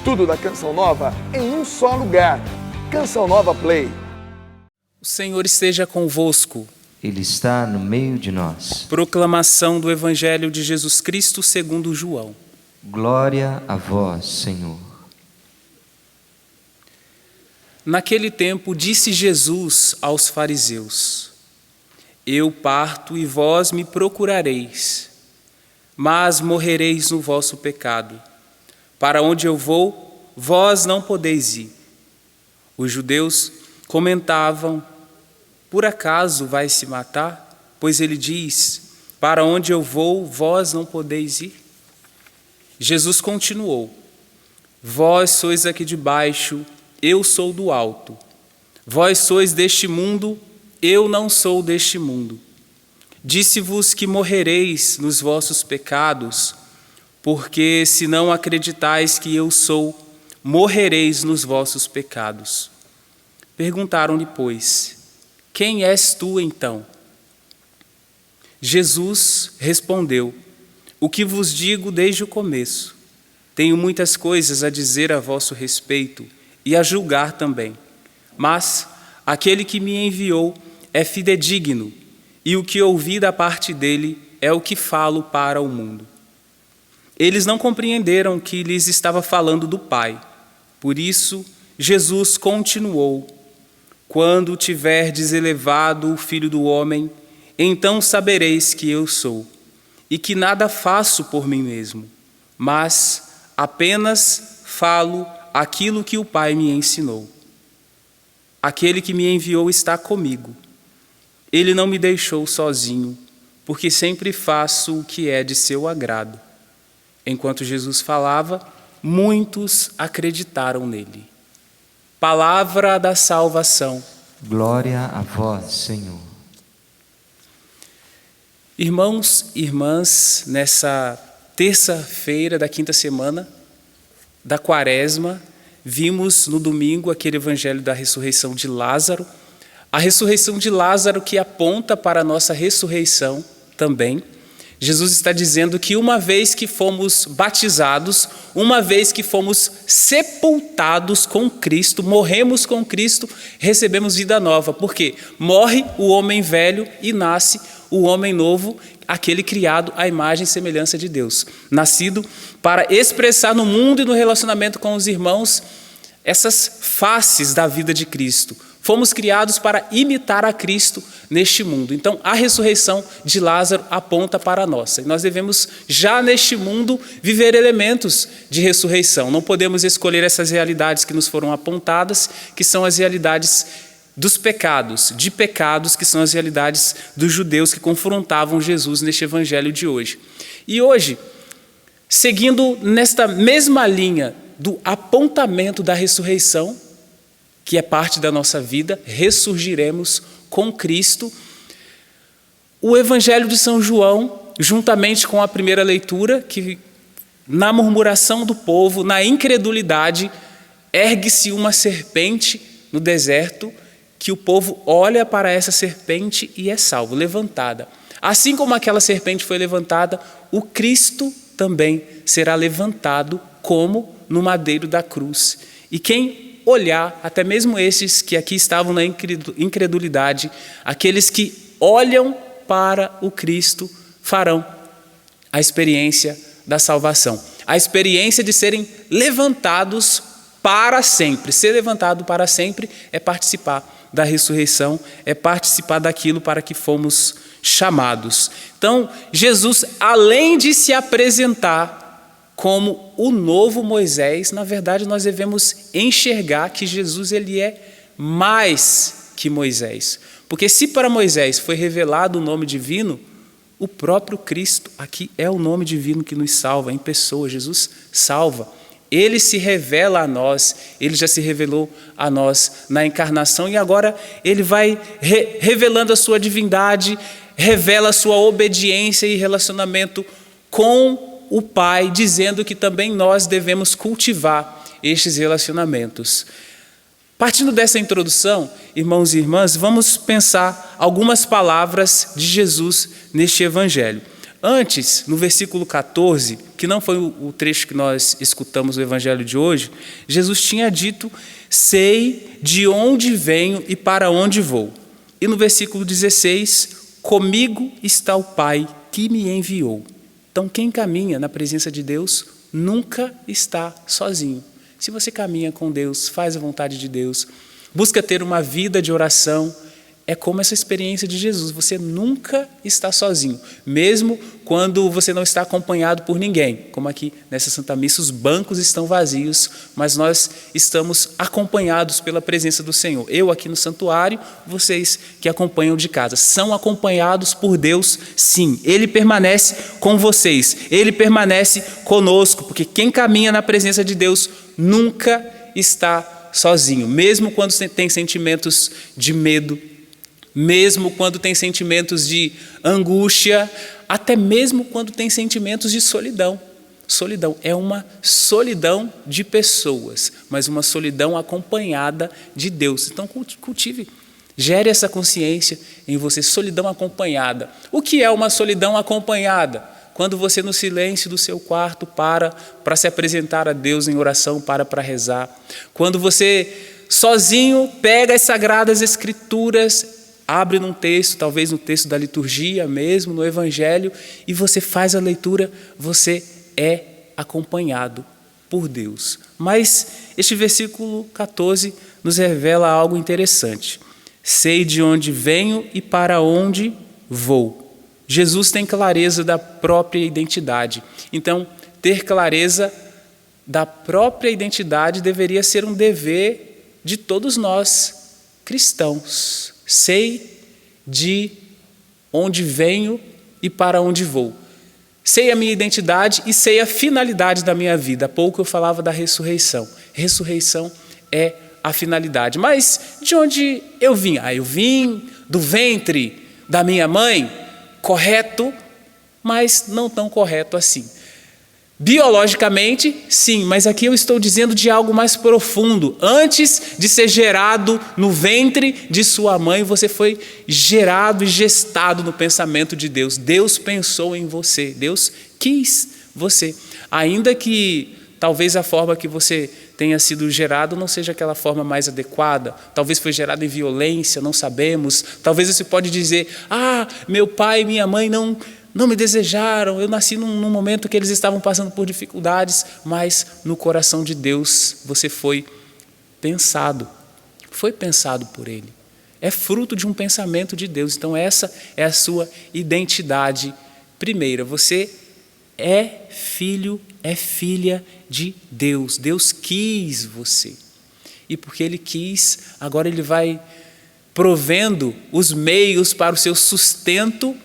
Tudo da Canção Nova em um só lugar. Canção Nova Play. O Senhor esteja convosco. Ele está no meio de nós. Proclamação do Evangelho de Jesus Cristo segundo João. Glória a vós, Senhor. Naquele tempo disse Jesus aos fariseus: Eu parto e vós me procurareis, mas morrereis no vosso pecado. Para onde eu vou, vós não podeis ir. Os judeus comentavam: Por acaso vai se matar? Pois ele diz: Para onde eu vou, vós não podeis ir. Jesus continuou: Vós sois aqui de baixo, eu sou do alto. Vós sois deste mundo, eu não sou deste mundo. Disse-vos que morrereis nos vossos pecados, porque se não acreditais que eu sou, morrereis nos vossos pecados. Perguntaram-lhe, pois: Quem és tu, então? Jesus respondeu: O que vos digo desde o começo. Tenho muitas coisas a dizer a vosso respeito e a julgar também. Mas aquele que me enviou é fidedigno, e o que ouvi da parte dele é o que falo para o mundo. Eles não compreenderam que lhes estava falando do Pai. Por isso, Jesus continuou: Quando tiverdes elevado o Filho do Homem, então sabereis que eu sou, e que nada faço por mim mesmo, mas apenas falo aquilo que o Pai me ensinou. Aquele que me enviou está comigo. Ele não me deixou sozinho, porque sempre faço o que é de seu agrado. Enquanto Jesus falava, muitos acreditaram nele. Palavra da salvação. Glória a vós, Senhor. Irmãos e irmãs, nessa terça-feira da quinta semana da Quaresma, vimos no domingo aquele evangelho da ressurreição de Lázaro, a ressurreição de Lázaro que aponta para a nossa ressurreição também. Jesus está dizendo que uma vez que fomos batizados, uma vez que fomos sepultados com Cristo, morremos com Cristo, recebemos vida nova. Por quê? Morre o homem velho e nasce o homem novo, aquele criado à imagem e semelhança de Deus, nascido para expressar no mundo e no relacionamento com os irmãos essas faces da vida de Cristo. Fomos criados para imitar a Cristo neste mundo. Então, a ressurreição de Lázaro aponta para a nossa. E nós devemos, já neste mundo, viver elementos de ressurreição. Não podemos escolher essas realidades que nos foram apontadas, que são as realidades dos pecados, de pecados, que são as realidades dos judeus que confrontavam Jesus neste evangelho de hoje. E hoje, seguindo nesta mesma linha do apontamento da ressurreição, que é parte da nossa vida, ressurgiremos com Cristo. O Evangelho de São João, juntamente com a primeira leitura, que na murmuração do povo, na incredulidade, ergue-se uma serpente no deserto, que o povo olha para essa serpente e é salvo, levantada. Assim como aquela serpente foi levantada, o Cristo também será levantado como no madeiro da cruz. E quem olhar, até mesmo esses que aqui estavam na incredulidade, aqueles que olham para o Cristo, farão a experiência da salvação, a experiência de serem levantados para sempre. Ser levantado para sempre é participar da ressurreição, é participar daquilo para que fomos chamados. Então, Jesus, além de se apresentar como o novo Moisés, na verdade nós devemos enxergar que Jesus ele é mais que Moisés. Porque se para Moisés foi revelado o nome divino, o próprio Cristo aqui é o nome divino que nos salva, em pessoa. Jesus salva. Ele se revela a nós, ele já se revelou a nós na encarnação e agora ele vai revelando a sua divindade, revela a sua obediência e relacionamento com o Pai, dizendo que também nós devemos cultivar estes relacionamentos. Partindo dessa introdução, irmãos e irmãs, vamos pensar algumas palavras de Jesus neste Evangelho. Antes, no versículo 14, que não foi o trecho que nós escutamos no evangelho de hoje, Jesus tinha dito: sei de onde venho e para onde vou. E no versículo 16, comigo está o Pai que me enviou. Então, quem caminha na presença de Deus nunca está sozinho. Se você caminha com Deus, faz a vontade de Deus, busca ter uma vida de oração, é como essa experiência de Jesus. Você nunca está sozinho, mesmo quando você não está acompanhado por ninguém. Como aqui nessa Santa Missa, os bancos estão vazios, mas nós estamos acompanhados pela presença do Senhor. Eu aqui no santuário, vocês que acompanham de casa. São acompanhados por Deus, sim. Ele permanece com vocês, Ele permanece conosco, porque quem caminha na presença de Deus nunca está sozinho, mesmo quando tem sentimentos de medo, mesmo quando tem sentimentos de angústia, até mesmo quando tem sentimentos de solidão. Solidão é uma solidão de pessoas, mas uma solidão acompanhada de Deus. Então cultive, gere essa consciência em você, solidão acompanhada. O que é uma solidão acompanhada? Quando você, no silêncio do seu quarto, para se apresentar a Deus em oração, para rezar. Quando você, sozinho, pega as Sagradas Escrituras, abre num texto, talvez no texto da liturgia mesmo, no Evangelho, e você faz a leitura, você é acompanhado por Deus. Mas este versículo 14 nos revela algo interessante. Sei de onde venho e para onde vou. Jesus tem clareza da própria identidade. Então, ter clareza da própria identidade deveria ser um dever de todos nós, cristãos. Sei de onde venho e para onde vou. Sei a minha identidade e sei a finalidade da minha vida. Há pouco eu falava da ressurreição. Ressurreição é a finalidade. Mas de onde eu vim? Eu vim do ventre da minha mãe. Correto, mas não tão correto assim. Biologicamente, sim, mas aqui eu estou dizendo de algo mais profundo. Antes de ser gerado no ventre de sua mãe, você foi gerado e gestado no pensamento de Deus. Deus pensou em você, Deus quis você. Ainda que talvez a forma que você tenha sido gerado não seja aquela forma mais adequada. Talvez foi gerado em violência, não sabemos. Talvez você pode dizer: meu pai e minha mãe não me desejaram, eu nasci num momento que eles estavam passando por dificuldades, mas no coração de Deus você foi pensado por Ele. É fruto de um pensamento de Deus. Então essa é a sua identidade primeira. Você é filho, é filha de Deus. Deus quis você. E porque Ele quis, agora Ele vai provendo os meios para o seu sustento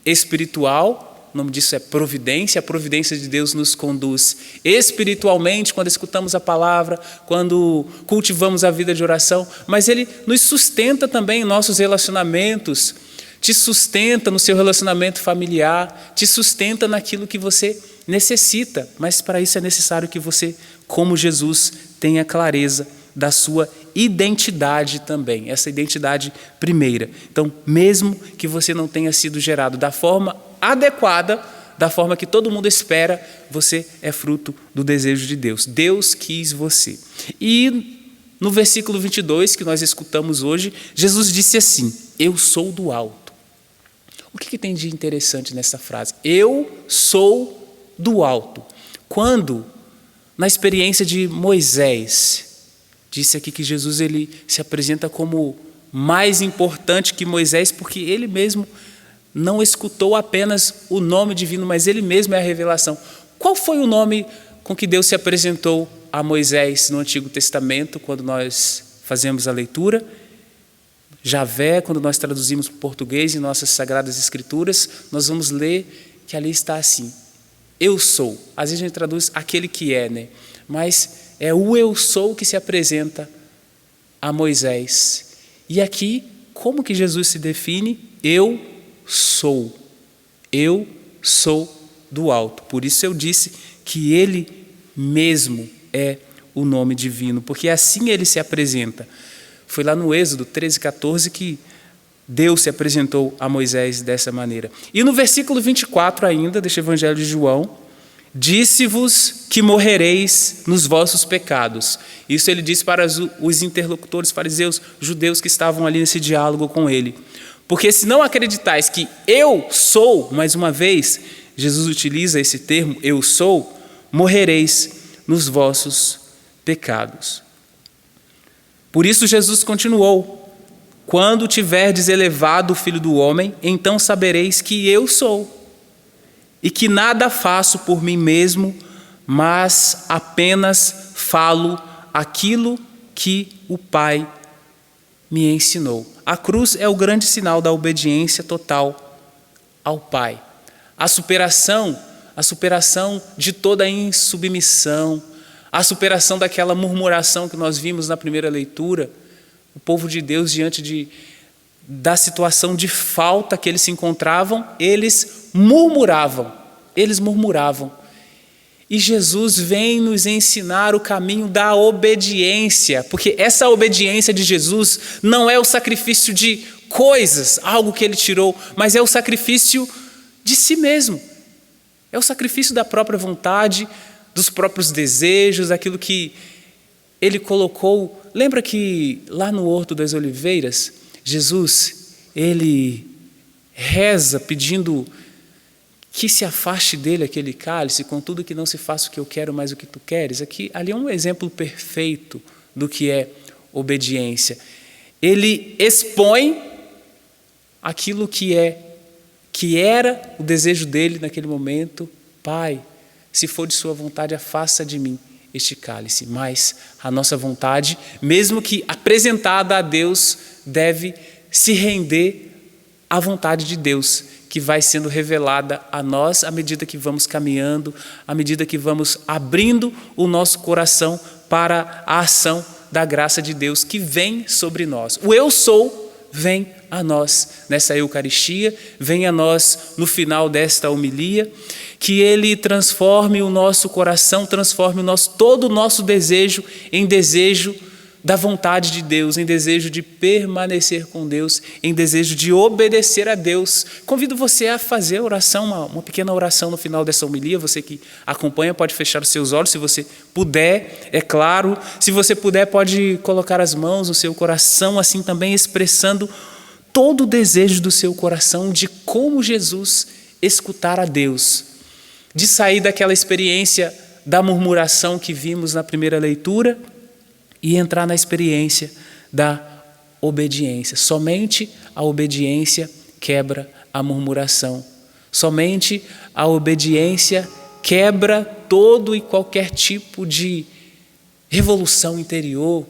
espiritual. O nome disso é providência. A providência de Deus nos conduz espiritualmente quando escutamos a palavra, quando cultivamos a vida de oração, mas Ele nos sustenta também em nossos relacionamentos, te sustenta no seu relacionamento familiar, te sustenta naquilo que você necessita, mas para isso é necessário que você, como Jesus, tenha clareza da sua identidade também, essa identidade primeira. Então, mesmo que você não tenha sido gerado da forma adequada, da forma que todo mundo espera, você é fruto do desejo de Deus. Deus quis você. E no versículo 22, que nós escutamos hoje, Jesus disse assim: eu sou do alto. O que tem de interessante nessa frase? Eu sou do alto. Quando, na experiência de Moisés, disse aqui que Jesus ele se apresenta como mais importante que Moisés, porque ele mesmo não escutou apenas o nome divino, mas ele mesmo é a revelação. Qual foi o nome com que Deus se apresentou a Moisés no Antigo Testamento, quando nós fazemos a leitura? Javé, quando nós traduzimos para o português em nossas Sagradas Escrituras, nós vamos ler que ali está assim: eu sou. Às vezes a gente traduz aquele que é, né? Mas é o eu sou que se apresenta a Moisés. E aqui, como que Jesus se define? Eu sou. Eu sou do alto. Por isso eu disse que Ele mesmo é o nome divino, porque assim Ele se apresenta. Foi lá no Êxodo 13, 14 que Deus se apresentou a Moisés dessa maneira. E no versículo 24 ainda, deste Evangelho de João, disse-vos que morrereis nos vossos pecados. Isso ele disse para os interlocutores fariseus, judeus que estavam ali nesse diálogo com ele. Porque se não acreditais que eu sou, mais uma vez, Jesus utiliza esse termo, eu sou, morrereis nos vossos pecados. Por isso Jesus continuou, quando tiverdes elevado o Filho do Homem, então sabereis que eu sou, e que nada faço por mim mesmo, mas apenas falo aquilo que o Pai me ensinou. A cruz é o grande sinal da obediência total ao Pai. A superação de toda a insubmissão, a superação daquela murmuração que nós vimos na primeira leitura, o povo de Deus diante da situação de falta que eles se encontravam, eles murmuravam. E Jesus vem nos ensinar o caminho da obediência, porque essa obediência de Jesus não é o sacrifício de coisas, algo que ele tirou, mas é o sacrifício de si mesmo. É o sacrifício da própria vontade, dos próprios desejos, daquilo que ele colocou. Lembra que lá no Horto das Oliveiras, Jesus, ele reza pedindo que se afaste dele aquele cálice, contudo que não se faça o que eu quero, mas o que tu queres. Ali é um exemplo perfeito do que é obediência. Ele expõe aquilo que era o desejo dele naquele momento. Pai, se for de sua vontade, afasta de mim este cálice. Mas a nossa vontade, mesmo que apresentada a Deus, deve se render à vontade de Deus, que vai sendo revelada a nós à medida que vamos caminhando, à medida que vamos abrindo o nosso coração para a ação da graça de Deus que vem sobre nós. O eu sou vem a nós nessa Eucaristia, vem a nós no final desta homilia, que ele transforme o nosso coração, transforme todo o nosso desejo em desejo da vontade de Deus, em desejo de permanecer com Deus, em desejo de obedecer a Deus. Convido você a fazer oração, uma pequena oração no final dessa homilia. Você que acompanha pode fechar os seus olhos, se você puder, é claro. Se você puder, pode colocar as mãos no seu coração, assim também expressando todo o desejo do seu coração de como Jesus escutar a Deus, de sair daquela experiência da murmuração que vimos na primeira leitura e entrar na experiência da obediência. Somente a obediência quebra a murmuração. Somente a obediência quebra todo e qualquer tipo de revolução interior,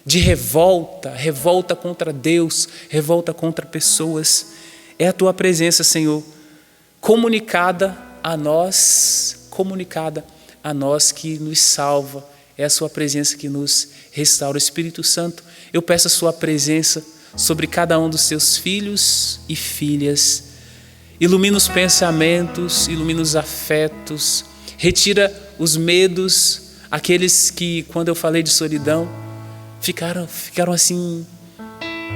de revolta contra Deus, revolta contra pessoas. É a tua presença, Senhor, comunicada a nós que nos salva. É a sua presença que nos restaura. Espírito Santo, eu peço a sua presença sobre cada um dos seus filhos e filhas. Ilumina os pensamentos, ilumina os afetos, retira os medos, aqueles que, quando eu falei de solidão, ficaram assim,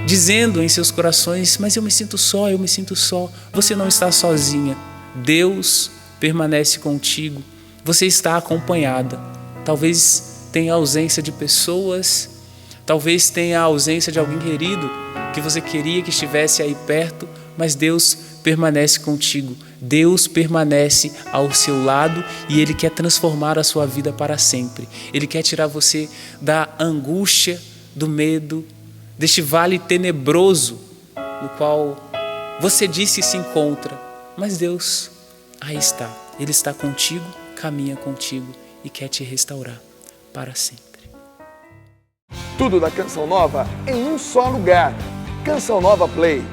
dizendo em seus corações, mas eu me sinto só. Você não está sozinha. Deus permanece contigo. Você está acompanhada. Talvez tenha ausência de pessoas, talvez tenha a ausência de alguém querido que você queria que estivesse aí perto, mas Deus permanece contigo. Deus permanece ao seu lado e Ele quer transformar a sua vida para sempre. Ele quer tirar você da angústia, do medo, deste vale tenebroso no qual você disse que se encontra. Mas Deus aí está. Ele está contigo, caminha contigo e quer te restaurar para sempre. Tudo da Canção Nova em um só lugar. Canção Nova Play.